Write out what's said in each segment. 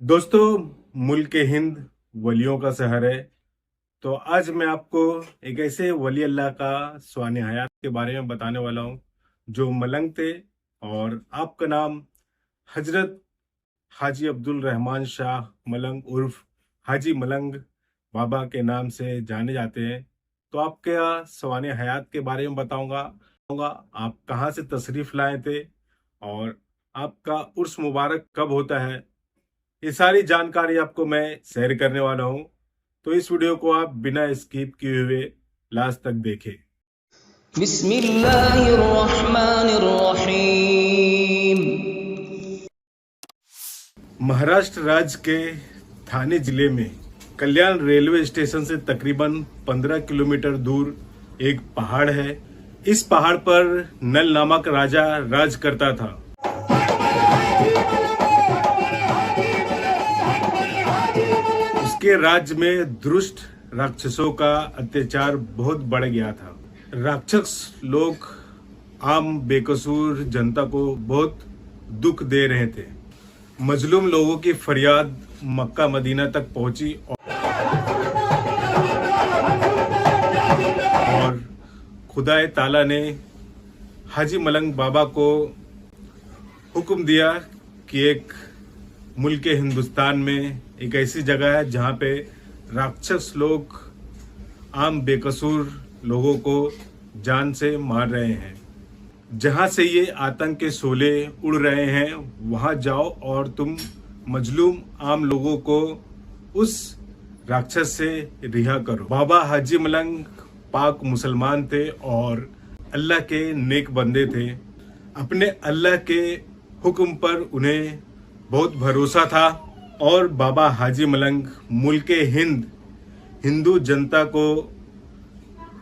दोस्तों, मुल्क हिंद वलियों का शहर है। तो आज मैं आपको एक ऐसे वली अल्लाह का स्वाने हयात के बारे में बताने वाला हूँ जो मलंग थे और आपका नाम हजरत हाजी अब्दुल रहमान शाह मलंग उर्फ हाजी मलंग बाबा के नाम से जाने जाते हैं। तो आपके स्वाने हयात के बारे में बताऊंगा आप कहाँ से तशरीफ लाए थे और आपका उर्स मुबारक कब होता है। ये सारी जानकारी आपको मैं शेयर करने वाला हूं, तो इस वीडियो को आप बिना स्किप किए हुए लास्ट तक देखें। बिस्मिल्लाहिर्रहमानिर्रहीम। महाराष्ट्र राज्य के थाने जिले में कल्याण रेलवे स्टेशन से तकरीबन 15 किलोमीटर दूर एक पहाड़ है। इस पहाड़ पर नल नामक राजा राज करता था। उसके राज्य में दुष्ट राक्षसों का अत्याचार बहुत बढ़ गया था। राक्षस लोग आम बेकसूर जनता को बहुत दुख दे रहे थे। मजलूम लोगों की फरियाद मक्का मदीना तक पहुंची और खुदाए ताला ने हाजी मलंग बाबा को हुक्म दिया कि एक मुल्क हिंदुस्तान में एक ऐसी जगह है जहां पे राक्षस लोग आम बेकसूर लोगों को जान से मार रहे हैं। जहां से ये आतंक के शोले उड़ रहे हैं वहां जाओ और तुम मजलूम आम लोगों को उस राक्षस से रिहा करो। बाबा हाजी मलंग पाक मुसलमान थे और अल्लाह के नेक बंदे थे। अपने अल्लाह के हुक्म पर उन्हें बहुत भरोसा था और बाबा हाजी मलंग मुल्क हिंदू जनता को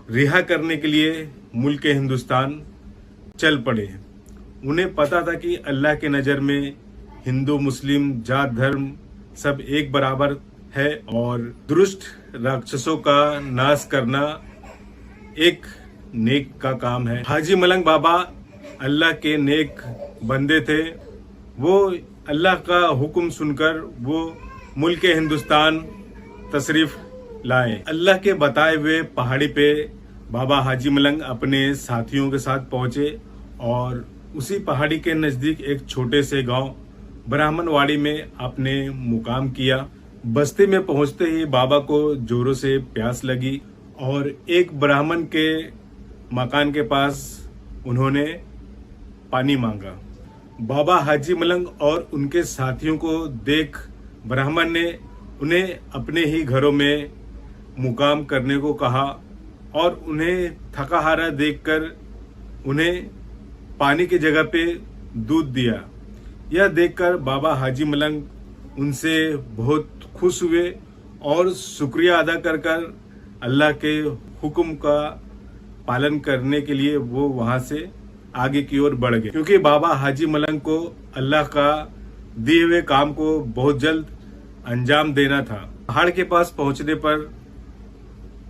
रिहा करने के लिए मुल्क हिंदुस्तान चल पड़े। उन्हें पता था कि अल्लाह के नज़र में हिंदू मुस्लिम जात धर्म सब एक बराबर है और दुष्ट राक्षसों का नाश करना एक नेक का काम है। हाजी मलंग बाबा अल्लाह के नेक बंदे थे। वो अल्लाह का हुक्म सुनकर वो मुल्क हिंदुस्तान तशरीफ लाए। अल्लाह के बताए हुए पहाड़ी पे बाबा हाजी मलंग अपने साथियों के साथ पहुंचे और उसी पहाड़ी के नजदीक एक छोटे से गांव ब्राह्मणवाड़ी में आपने मुकाम किया। बस्ती में पहुंचते ही बाबा को जोरों से प्यास लगी और एक ब्राह्मण के मकान के पास उन्होंने पानी मांगा। बाबा हाजी मलंग और उनके साथियों को देख ब्राह्मण ने उन्हें अपने ही घरों में मुकाम करने को कहा और उन्हें थका हारा देखकर उन्हें पानी की जगह पे दूध दिया। यह देखकर बाबा हाजी मलंग उनसे बहुत खुश हुए और शुक्रिया अदा कर अल्लाह के हुक्म का पालन करने के लिए वो वहां से आगे की ओर बढ़ गए, क्योंकि बाबा हाजी मलंग को अल्लाह का दिए हुए काम को बहुत जल्द अंजाम देना था। पहाड़ के पास पहुंचने पर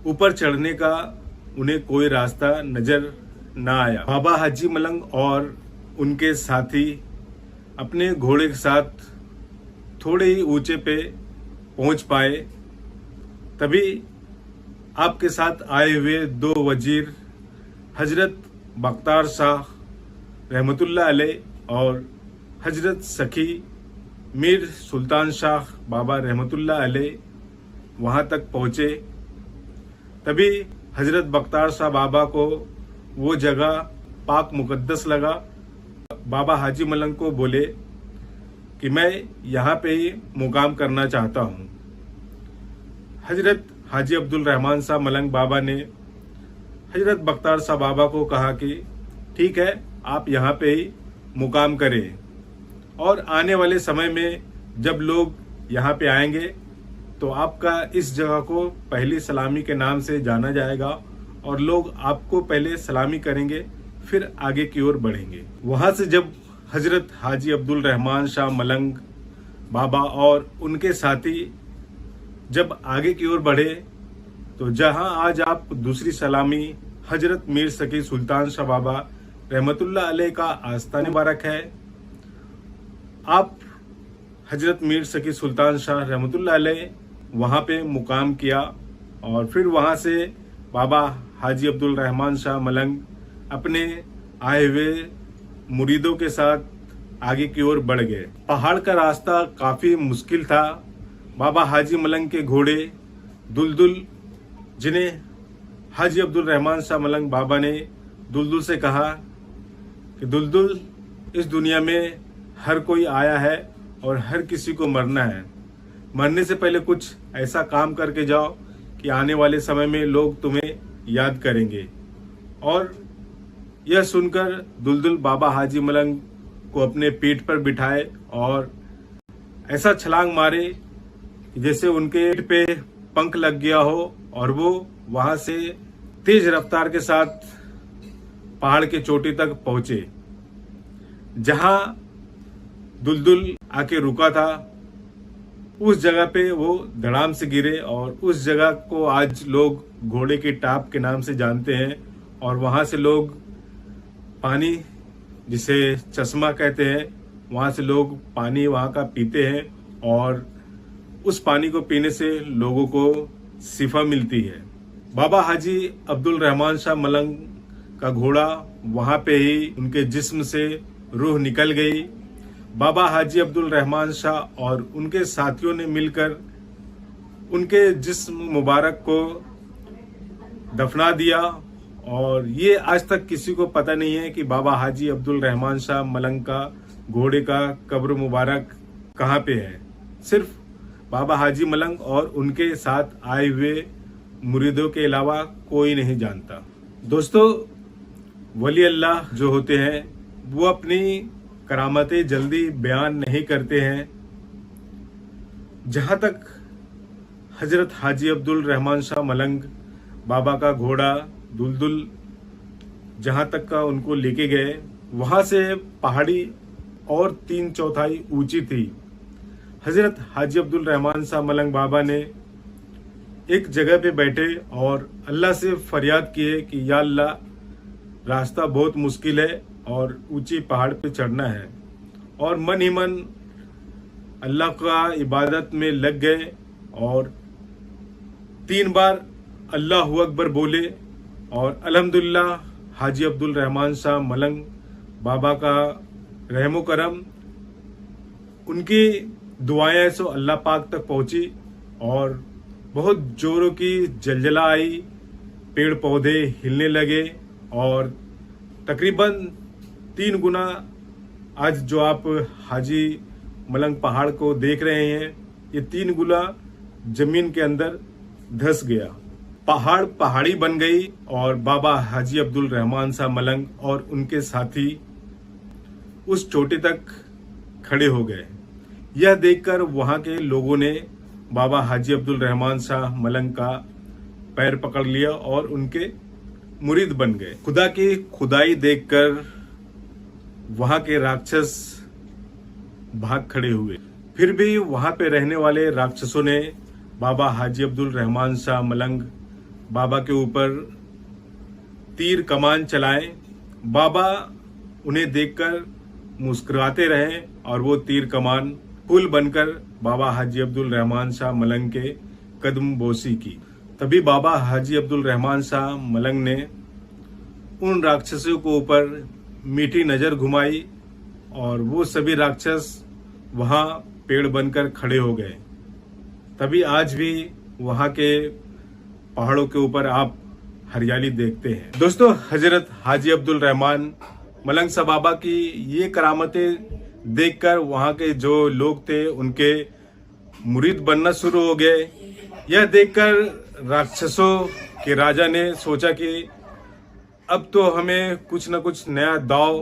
ऊपर चढ़ने का उन्हें कोई रास्ता नजर न आया। बाबा हाजी मलंग और उनके साथी अपने घोड़े के साथ थोड़े ही ऊंचे पे पहुंच पाए। तभी आपके साथ आए हुए दो वजीर हजरत बख्तार शाह रहमतुल्लाह अलैह और हजरत सखी मीर सुल्तान शाह बाबा रहमतुल्लाह अलैह वहां तक पहुंचे। तभी हजरत बख्तार शाह बाबा को वो जगह पाक मुकद्दस लगा। बाबा हाजी मलंग को बोले कि मैं यहाँ पे ही मुकाम करना चाहता हूँ। हजरत हाजी अब्दुल रहमान शाह मलंग बाबा ने हजरत बख्तार शाह बाबा को कहा कि ठीक है, आप यहाँ पे ही मुकाम करें और आने वाले समय में जब लोग यहाँ पे आएंगे तो आपका इस जगह को पहली सलामी के नाम से जाना जाएगा और लोग आपको पहले सलामी करेंगे फिर आगे की ओर बढ़ेंगे। वहां से जब हजरत हाजी अब्दुल रहमान शाह मलंग बाबा और उनके साथी जब आगे की ओर बढ़े तो जहां आज आप दूसरी सलामी हजरत मीर सकी सुल्तान शाह बाबा रहमतुल्लाह अलैह का आस्थान मुबारक है, आप हजरत मीर सकी सुल्तान शाह रहमतुल्लाह अलैह वहाँ पे मुकाम किया और फिर वहाँ से बाबा हाजी अब्दुल रहमान शाह मलंग अपने आए हुए मुरीदों के साथ आगे की ओर बढ़ गए। पहाड़ का रास्ता काफी मुश्किल था। बाबा हाजी मलंग के घोड़े दुलदुल, जिन्हें हाजी अब्दुल रहमान शाह मलंग बाबा ने दुलदुल से कहा कि दुलदुल, इस दुनिया में हर कोई आया है और हर किसी को मरना है। मरने से पहले कुछ ऐसा काम करके जाओ कि आने वाले समय में लोग तुम्हें याद करेंगे। और यह सुनकर दुलदुल बाबा हाजी मलंग को अपने पीठ पर बिठाए और ऐसा छलांग मारे कि जैसे उनके पीठ पे पंख लग गया हो और वो वहां से तेज रफ्तार के साथ पहाड़ के चोटी तक पहुंचे। जहां दुलदुल आके रुका था उस जगह पे वो धड़ाम से गिरे और उस जगह को आज लोग घोड़े की टाप के नाम से जानते हैं। और वहां से लोग पानी, जिसे चश्मा कहते हैं, वहां से लोग पानी वहां का पीते हैं और उस पानी को पीने से लोगों को शिफा मिलती है। बाबा हाजी अब्दुल रहमान शाह मलंग का घोड़ा वहां पे ही उनके जिस्म से रूह निकल गई। बाबा हाजी अब्दुल रहमान शाह और उनके साथियों ने मिलकर उनके जिस्म मुबारक को दफना दिया और ये आज तक किसी को पता नहीं है कि बाबा हाजी अब्दुल रहमान शाह मलंग का घोड़े का कब्र मुबारक कहाँ पे है। सिर्फ बाबा हाजी मलंग और उनके साथ आए हुए मुरीदों के अलावा कोई नहीं जानता। दोस्तों, वली अल्लाह जो होते हैं वो अपनी करामतें जल्दी बयान नहीं करते हैं। जहां तक हजरत हाजी अब्दुल रहमान शाह मलंग बाबा का घोड़ा दुलदुल जहां तक का उनको लेके गए, वहां से पहाड़ी और 3/4 ऊंची थी। हजरत हाजी अब्दुल रहमान शाह मलंग बाबा ने एक जगह पे बैठे और अल्लाह से फरियाद किए कि या अल्लाह, रास्ता बहुत मुश्किल है और ऊंची पहाड़ पे चढ़ना है। और मन ही मन अल्लाह का इबादत में लग गए और 3 बार अल्लाह अकबर बोले और अल्हम्दुलिल्लाह हाजी अब्दुल रहमान शाह मलंग बाबा का रहमो करम, उनकी दुआएं सो अल्लाह पाक तक पहुंची और बहुत जोरों की जलजला आई। पेड़ पौधे हिलने लगे और तकरीबन 3 गुना आज जो आप हाजी मलंग पहाड़ को देख रहे हैं, ये 3 गुना जमीन के अंदर धंस गया। पहाड़ पहाड़ी बन गई और बाबा हाजी अब्दुल रहमान शाह मलंग और उनके साथी उस चोटी तक खड़े हो गए। यह देखकर वहां के लोगों ने बाबा हाजी अब्दुल रहमान शाह मलंग का पैर पकड़ लिया और उनके मुरीद बन गए। खुदा की खुदाई देखकर वहां के राक्षस भाग खड़े हुए। फिर भी वहां पे रहने वाले राक्षसों ने बाबा हाजी अब्दुल रहमान शाह मलंग बाबा के ऊपर तीर कमान चलाए। बाबा उन्हें देखकर मुस्कुराते रहे और वो तीर कमान फूल बनकर बाबा हाजी अब्दुल रहमान शाह मलंग के कदम बोसी की। तभी बाबा हाजी अब्दुल रहमान शाह मलंग ने उन राक्षसों को ऊपर मीठी नजर घुमाई और वो सभी राक्षस वहां पेड़ बनकर खड़े हो गए। तभी आज भी वहां के पहाड़ों के ऊपर आप हरियाली देखते हैं। दोस्तों, हजरत हाजी अब्दुल रहमान मलंग शाह बाबा की ये करामतें देखकर वहां के जो लोग थे उनके मुरीद बनना शुरू हो गए। यह देखकर राक्षसों के राजा ने सोचा कि अब तो हमें कुछ न कुछ नया दाव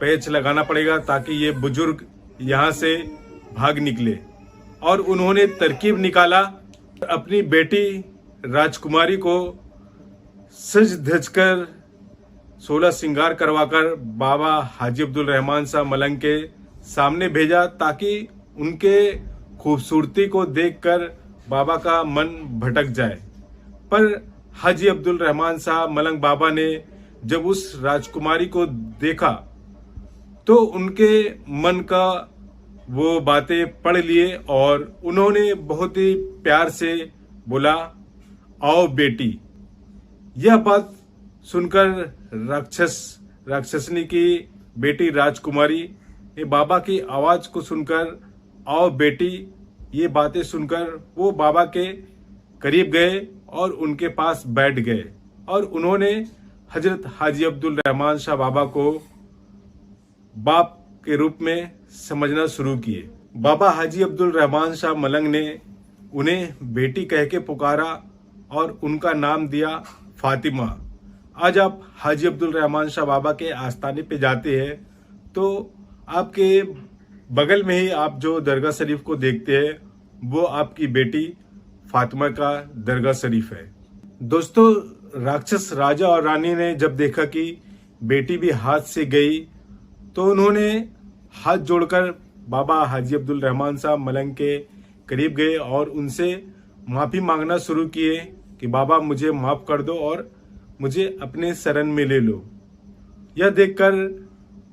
पेच लगाना पड़ेगा ताकि ये बुजुर्ग यहाँ से भाग निकले। और उन्होंने तरकीब निकाला, अपनी बेटी राजकुमारी को सज धज कर 16 श्रृंगार करवाकर बाबा हाजी अब्दुल रहमान शाह मलंग के सामने भेजा ताकि उनके खूबसूरती को देखकर बाबा का मन भटक जाए। पर हाजी अब्दुल रहमान शाह मलंग बाबा ने जब उस राजकुमारी को देखा तो उनके मन का वो बातें पढ़ लिए और उन्होंने बहुत ही प्यार से बोला, आओ बेटी। यह बात सुनकर राक्षसनी की बेटी राजकुमारी ने बाबा की आवाज को सुनकर, आओ बेटी, ये बातें सुनकर वो बाबा के करीब गए और उनके पास बैठ गए और उन्होंने हजरत हाजी अब्दुल रहमान शाह बाबा को बाप के रूप में समझना शुरू किए। बाबा हाजी अब्दुल रहमान शाह मलंग ने उन्हें बेटी कह के पुकारा और उनका नाम दिया फातिमा। आज आप हाजी अब्दुल रहमान शाह बाबा के आस्थाने पे जाते हैं तो आपके बगल में ही आप जो दरगाह शरीफ को देखते हैं वो आपकी बेटी फातिमा का दरगाह शरीफ है। दोस्तों, राक्षस राजा और रानी ने जब देखा कि बेटी भी हाथ से गई तो उन्होंने हाथ जोड़कर बाबा हाजी अब्दुल रहमान शाह मलंग के करीब गए और उनसे माफी मांगना शुरू किए कि बाबा मुझे माफ कर दो और मुझे अपने शरण में ले लो। यह देखकर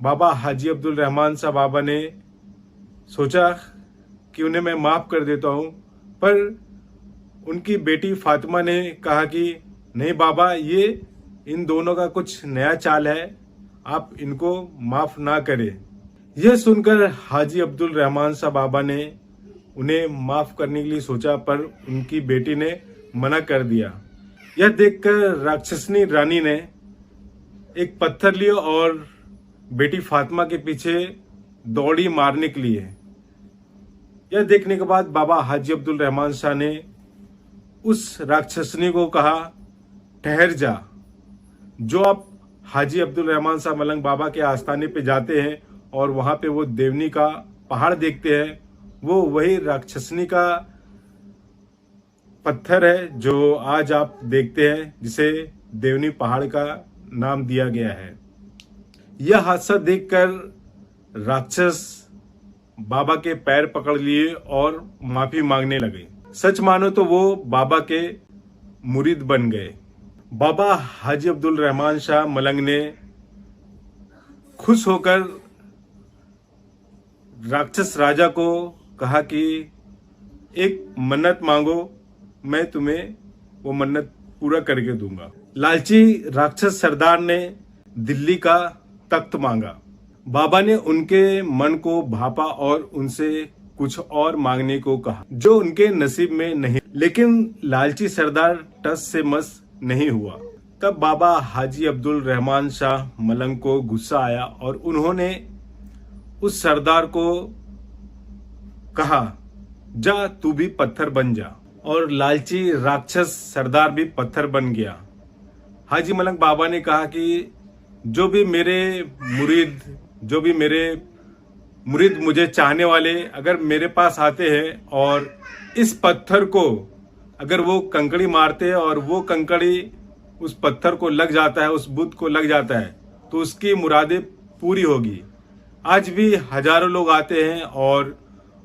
बाबा हाजी अब्दुल रहमान शाह बाबा ने सोचा कि उन्हें मैं माफ कर देता हूं, पर उनकी बेटी फातिमा ने कहा कि नहीं बाबा, ये इन दोनों का कुछ नया चाल है, आप इनको माफ ना करें। यह सुनकर हाजी अब्दुल रहमान शाह बाबा ने उन्हें माफ करने के लिए सोचा, पर उनकी बेटी ने मना कर दिया। यह देखकर राक्षसनी रानी ने एक पत्थर लिया और बेटी फातिमा के पीछे दौड़ी मारने के लिए। यह देखने के बाद बाबा हाजी अब्दुल रहमान शाह ने उस राक्षसनी को कहा, ठहर जा। जो आप हाजी अब्दुल रहमान शाह मलंग बाबा के आस्थाने पे जाते हैं और वहां पे वो देवनी का पहाड़ देखते हैं, वो वही राक्षसनी का पत्थर है जो आज आप देखते हैं, जिसे देवनी पहाड़ का नाम दिया गया है। यह हादसा देखकर राक्षस बाबा के पैर पकड़ लिए और माफी मांगने लगे। सच मानो तो वो बाबा के मुरीद बन गए। बाबा हाजी अब्दुल रहमान शाह मलंग ने खुश होकर राक्षस राजा को कहा कि एक मन्नत मांगो, मैं तुम्हें वो मन्नत पूरा करके दूंगा। लालची राक्षस सरदार ने दिल्ली का तख्त मांगा। बाबा ने उनके मन को भापा और उनसे कुछ और मांगने को कहा जो उनके नसीब में नहीं। लेकिन लालची सरदार टस से मस नहीं हुआ। तब बाबा हाजी अब्दुल रहमान शाह मलंग को गुस्सा आया और उन्होंने उस सरदार को कहा, जा तू भी पत्थर बन जा। और लालची राक्षस सरदार भी पत्थर बन गया। हाजी मलंग बाबा ने कहा कि जो भी मेरे मुरीद मुझे चाहने वाले अगर मेरे पास आते हैं और इस पत्थर को अगर वो कंकड़ी मारते हैं और वो कंकड़ी उस पत्थर को लग जाता है, उस बुत को लग जाता है, तो उसकी मुरादें पूरी होगी। आज भी हजारों लोग आते हैं और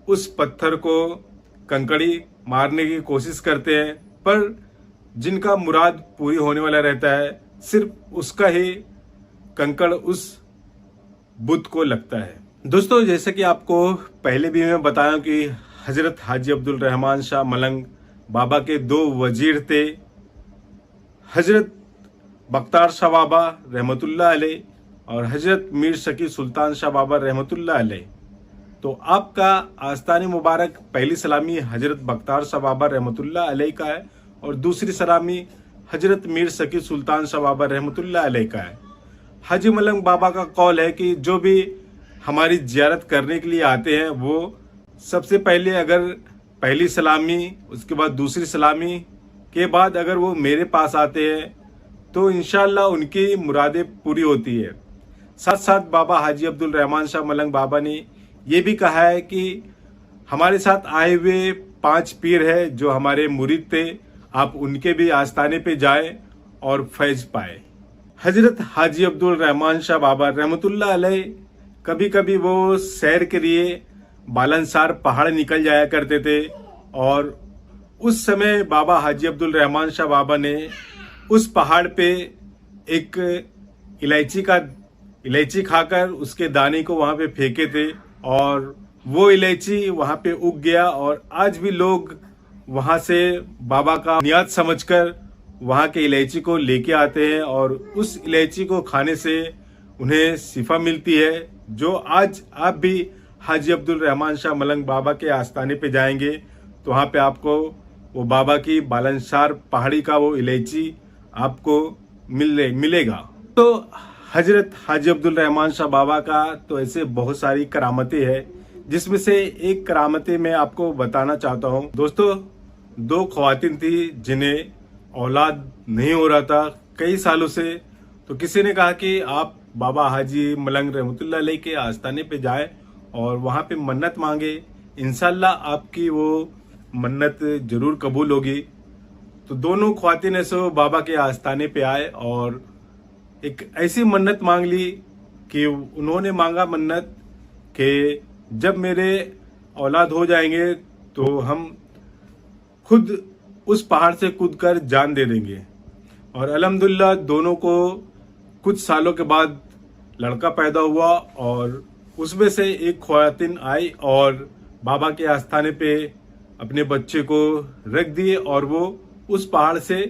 उस पत्थर को कंकड़ी मारने की कोशिश करते हैं, पर जिनका मुराद पूरी होने वाला रहता है, सिर्फ उसका ही कंकड़ उस बुत को लगता है। दोस्तों, जैसे कि आपको पहले भी मैं बताया कि हजरत हाजी अब्दुल रहमान शाह मलंग बाबा के दो वजीर थे, हजरत बख्तार शाह बाबा रहमतुल्लाह अलैह और हजरत मीर शकी सुल्तान शाह बाबा रहमतुल्लाह अलैह। तो आपका आस्तानी मुबारक पहली सलामी हजरत बख्तार शाह बाबा रहमतुल्लाह अलैह का है और दूसरी सलामी हजरत मीर शकी सुल्तान शाह बाबा रहमतुल्लाह अलैह का है। हाजी मलंग बाबा का कौल है कि जो भी हमारी जियारत करने के लिए आते हैं वो सबसे पहले अगर पहली सलामी, उसके बाद दूसरी सलामी के बाद अगर वो मेरे पास आते हैं तो इंशाअल्लाह उनकी मुरादें पूरी होती है। साथ साथ बाबा हाजी अब्दुल रहमान शाह मलंग बाबा ने ये भी कहा है कि हमारे साथ आए हुए 5 पीर है जो हमारे मुरीद थे, आप उनके भी आस्थाने पे जाएं और फैज पाए। हजरत हाजी अब्दुल रहमान शाह बाबा रहमतुल्लाह अलैह कभी कभी वो सैर के लिए बालनसार पहाड़ निकल जाया करते थे और उस समय बाबा हाजी अब्दुल रहमान शाह बाबा ने उस पहाड़ पे एक इलायची खाकर उसके दाने को वहां पे फेंके थे और वो इलायची वहां पे उग गया और आज भी लोग वहां से बाबा का नियत समझकर वहां के इलायची को लेके आते हैं और उस इलायची को खाने से उन्हें शिफा मिलती है। जो आज आप भी हाजी अब्दुल रहमान शाह मलंग बाबा के आस्थाने पे जाएंगे तो वहां पे आपको वो बाबा की बालनशार पहाड़ी का वो इलायची आपको मिलेगा। तो हजरत हाजी अब्दुल रहमान शाह बाबा का तो ऐसे बहुत सारी करामतें हैं, जिसमें से एक करामतें मैं आपको बताना चाहता हूं। दोस्तों, 2 ख्वातीन थी जिन्हें औलाद नहीं हो रहा था कई सालों से। तो किसी ने कहा कि आप बाबा हाजी मलंग रहमतुल्लाह अलैह के आस्थाने पे जाए और वहां पे मन्नत मांगे, इंशाल्लाह आपकी वो मन्नत जरूर कबूल होगी। तो दोनों ख्वातीन ऐसे बाबा के आस्थाने पे आए और एक ऐसी मन्नत मांग ली कि उन्होंने मांगा मन्नत कि जब मेरे औलाद हो जाएंगे तो हम खुद उस पहाड़ से कूदकर जान दे देंगे। और अल्हम्दुलिल्लाह दोनों को कुछ सालों के बाद लड़का पैदा हुआ और उसमें से एक ख्वातीन आई और बाबा के आस्थाने पे अपने बच्चे को रख दिए और वो उस पहाड़ से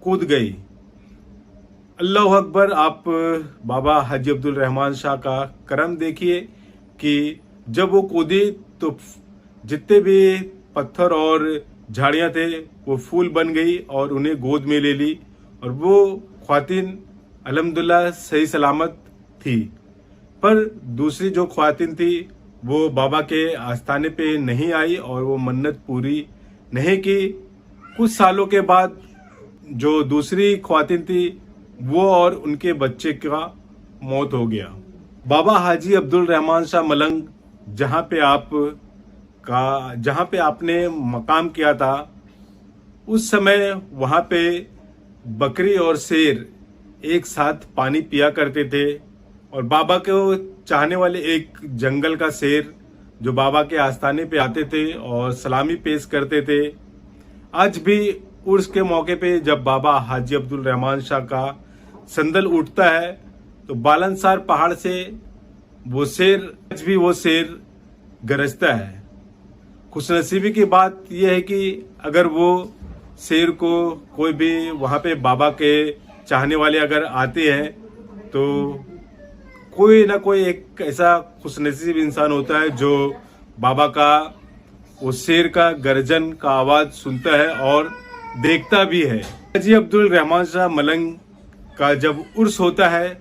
कूद गई। अल्लाह अकबर। आप बाबा हाजी अब्दुल रहमान शाह का करम देखिए कि जब वो कूदी तो जितने भी पत्थर और झाड़ियां थे वो फूल बन गई और उन्हें गोद में ले ली और वो ख्वातीन अल्हम्दुलिल्लाह सही सलामत थी। पर दूसरी जो ख्वातीन थी वो बाबा के आस्थाने पे नहीं आई और वो मन्नत पूरी नहीं की। कुछ सालों के बाद जो दूसरी ख्वातीन थी वो और उनके बच्चे का मौत हो गया। बाबा हाजी अब्दुल रहमान शाह मलंग जहां पे आपने मकाम किया था, उस समय वहां पे बकरी और शेर एक साथ पानी पिया करते थे और बाबा को चाहने वाले एक जंगल का शेर जो बाबा के आस्थाने पे आते थे और सलामी पेश करते थे। आज भी उर्स के मौके पे जब बाबा हाजी अब्दुल रहमान शाह का संदल उठता है तो बालनसार पहाड़ से वो शेर गरजता है। खुशनसीबी की बात यह है कि अगर वो शेर को कोई भी वहां पे बाबा के चाहने वाले अगर आते हैं तो कोई ना कोई एक ऐसा खुशनसीब इंसान होता है जो बाबा का वो शेर का गर्जन का आवाज सुनता है और देखता भी है। हाजी अब्दुल रहमान शाह मलंग का जब उर्स होता है,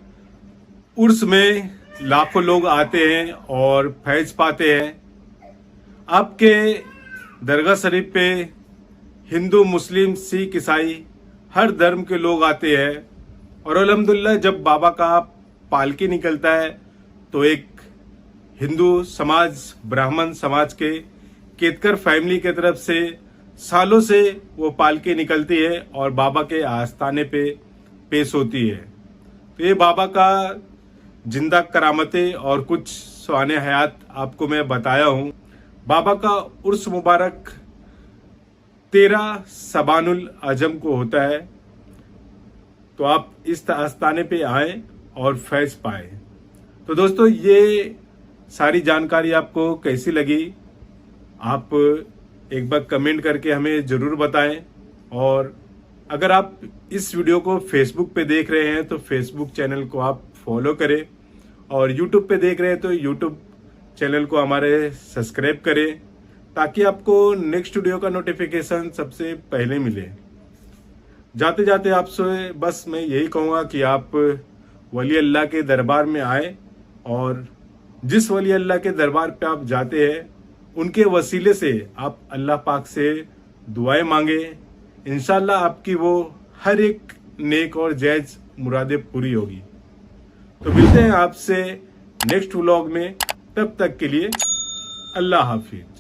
उर्स में लाखों लोग आते हैं और फैज पाते हैं। आपके दरगाह शरीफ पे हिंदू, मुस्लिम, सिख, ईसाई हर धर्म के लोग आते हैं और अल्हम्दुलिल्लाह जब बाबा का पालकी निकलता है तो एक हिंदू समाज, ब्राह्मण समाज के केतकर फैमिली की तरफ से सालों से वो पालकी निकलती है और बाबा के आस्थाने पे पेश होती है। तो ये बाबा का जिंदा करामतें और कुछ सुहाने हयात आपको मैं बताया हूँ। बाबा का उर्स मुबारक 13 शबानुल आजम को होता है। तो आप इस आस्थाने पे आए और फैज पाए। तो दोस्तों, ये सारी जानकारी आपको कैसी लगी आप एक बार कमेंट करके हमें जरूर बताएं। और अगर आप इस वीडियो को फेसबुक पे देख रहे हैं तो फेसबुक चैनल को आप फॉलो करें और यूट्यूब पे देख रहे हैं तो यूट्यूब चैनल को हमारे सब्सक्राइब करें ताकि आपको नेक्स्ट वीडियो का नोटिफिकेशन सबसे पहले मिले। जाते जाते आपसे बस मैं यही कहूँगा कि आप वली अल्लाह के दरबार में आए और जिस वली अल्लाह के दरबार पे आप जाते हैं उनके वसीले से आप अल्लाह पाक से दुआएं मांगे। इंशाल्लाह आपकी वो हर एक नेक और जायज मुरादें पूरी होगी। तो मिलते हैं आपसे नेक्स्ट व्लॉग में, तब तक के लिए अल्लाह हाफिज।